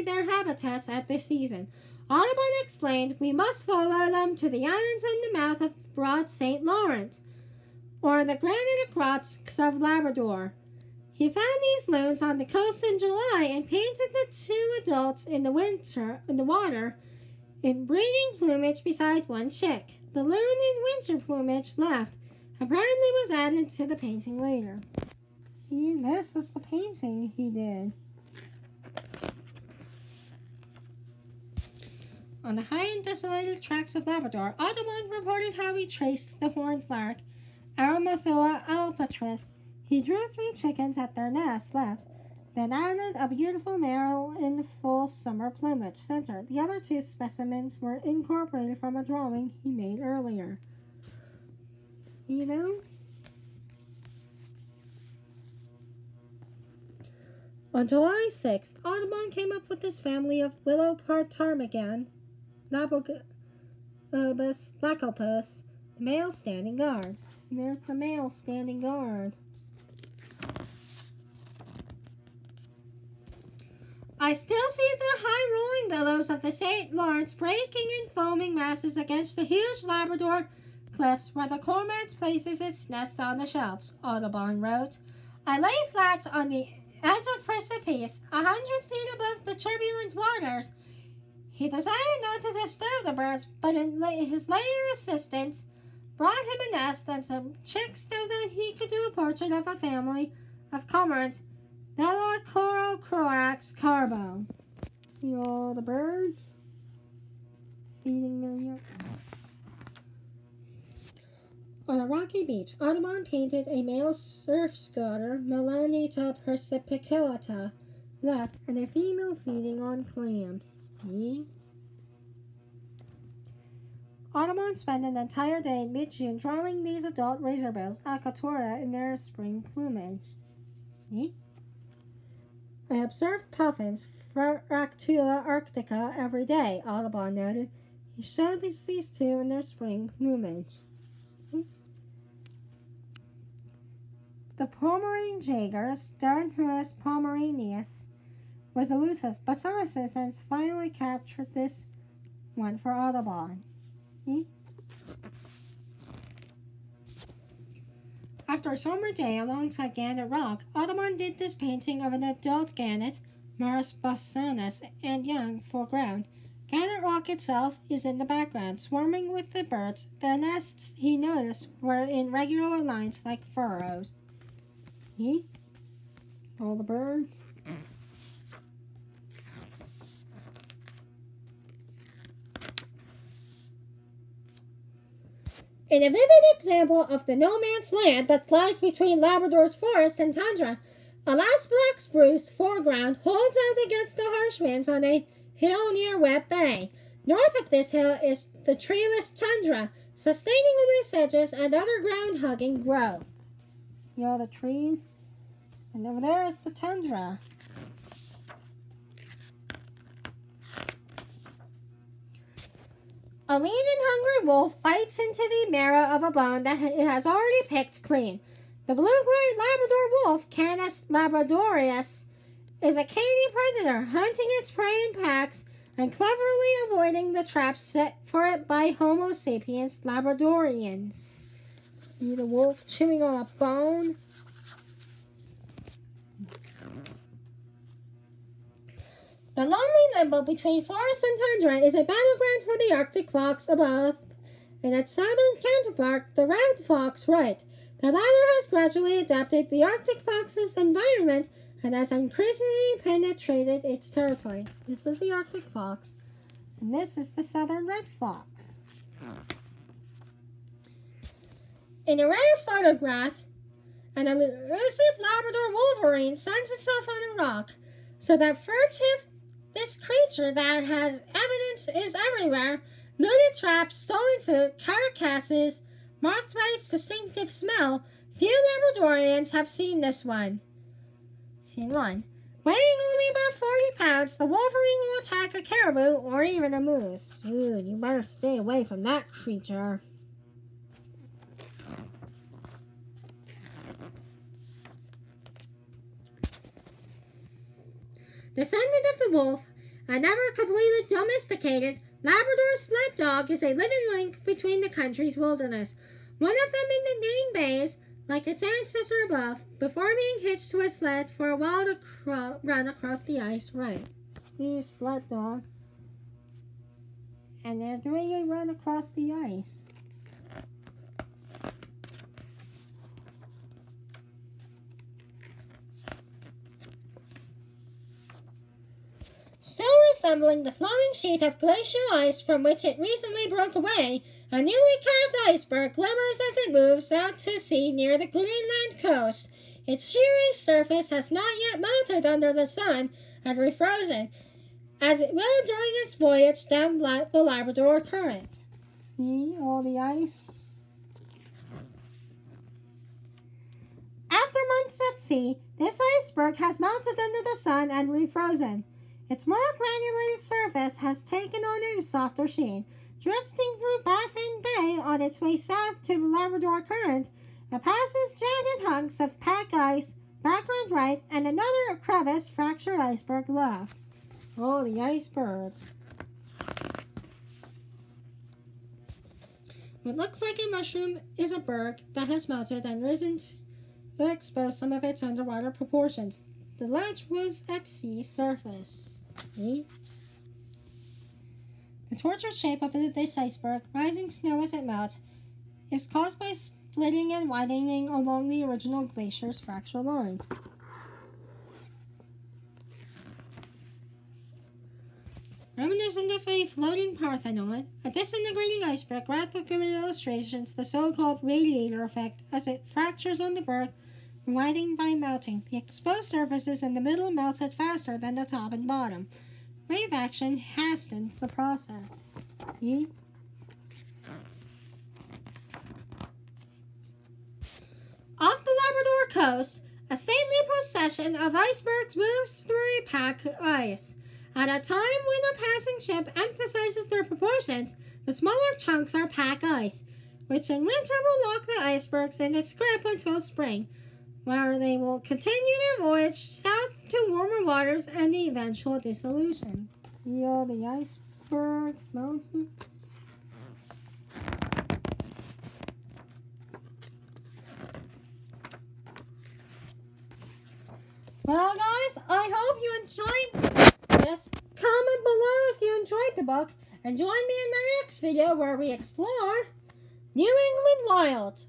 their habitats at this season. Audubon explained, "We must follow them to the islands in the mouth of the broad St. Lawrence, or the granitic rocks of Labrador. He found these loons on the coast in July and painted the two adults in the water in breeding plumage beside one chick. The loon in winter plumage left apparently was added to the painting later." This is the painting he did. On the high and desolated tracts of Labrador, Audubon reported how he traced the horned lark, Aramothua alpatris. He drew 3 chickens at their nest left, then added a beautiful male in full summer plumage center. The other 2 specimens were incorporated from a drawing he made earlier. See those? On July 6th, Audubon came up with his family of willow ptarmigan, Labobus lacopus, the male standing guard. And there's the male standing guard. I still see the high rolling billows of the St. Lawrence breaking in foaming masses against the huge Labrador cliffs where the cormorant places its nest on the shelves, Audubon wrote. I lay flat on the edge of precipice, 100 feet above the turbulent waters. He decided not to disturb the birds, but his later assistant brought him a nest and some chicks so that he could do a portrait of a family of cormorants, Nelacorocorax carbo. See all the birds feeding their young. On a rocky beach, Audubon painted a male surf scoter, Melanita perspicillata, left, and a female feeding on clams. See? Audubon spent an entire day in mid-June drawing these adult razorbills, Alcatora, in their spring plumage. See? I observed puffins, Fractula arctica, every day, Audubon noted. He showed these 2 in their spring plumage. See? The Pomeranian jager, Sternus pomeranius, was elusive, but some assistants finally captured this one for Audubon. See? After a summer day alongside Gannett Rock, Audubon did this painting of an adult gannet, Maris basanus, and young foreground. Gannett Rock itself is in the background, swarming with the birds. The nests, he noticed, were in regular lines like furrows. See? All the birds. In a vivid example of the no man's land that lies between Labrador's forests and tundra, a last black spruce foreground holds out against the harsh winds on a hill near Webb Bay. North of this hill is the treeless tundra, sustaining loose edges and other ground-hugging growth. See all the trees? And over there is the tundra. A lean and hungry wolf bites into the marrow of a bone that it has already picked clean. The blue-glared Labrador wolf, Canis labradorius, is a canny predator, hunting its prey in packs and cleverly avoiding the traps set for it by Homo sapiens Labradorians. See the wolf chewing on a bone? The lonely limbo between forest and tundra is a battleground for the Arctic fox above, and its southern counterpart, the red fox, right. The latter has gradually adapted the Arctic fox's environment and has increasingly penetrated its territory. This is the Arctic fox, and this is the southern red fox. In a rare photograph, an elusive Labrador wolverine suns itself on a rock, so that furtive this creature that has evidence is everywhere. Looted traps, stolen food, carcasses, marked by its distinctive smell. Few Labradorians have seen this one. Seen one. Weighing only about 40 pounds, the wolverine will attack a caribou or even a moose. Dude, you better stay away from that creature. Descendant of the wolf, A never completely domesticated, Labrador sled dog is a living link between the country's wilderness. One of them in the Nain Bays, like its ancestor above, before being hitched to a sled for a while to run across the ice. Right. The sled dog. And they're doing a run across the ice. Still resembling the flowing sheet of glacial ice from which it recently broke away, a newly calved iceberg glimmers as it moves out to sea near the Greenland coast. Its sheery surface has not yet melted under the sun and refrozen, as it will during its voyage down the Labrador Current. See all the ice? After months at sea, this iceberg has melted under the sun and refrozen. Its more granulated surface has taken on a softer sheen. Drifting through Baffin Bay on its way south to the Labrador Current, it passes jagged hunks of pack ice, background right, and another crevice fractured iceberg left. Oh, the icebergs. What looks like a mushroom is a berg that has melted and risen to expose some of its underwater proportions. The ledge was at sea surface. See? The tortured shape of this iceberg, rising snow as it melts, is caused by splitting and widening along the original glacier's fracture lines. Reminiscent of a floating Parthenon, a disintegrating iceberg graphically illustrates the so-called radiator effect as it fractures on the berg, widening by melting. The exposed surfaces in the middle melted faster than the top and bottom. Wave action hastened the process. See? Off the Labrador coast, a stately procession of icebergs moves through pack ice. At a time when a passing ship emphasizes their proportions, the smaller chunks are pack ice, which in winter will lock the icebergs in its grip until spring, where they will continue their voyage south to warmer waters and the eventual dissolution. See all the icebergs melting? Well, guys, I hope you enjoyed this. Comment below if you enjoyed the book, and join me in my next video where we explore New England Wild.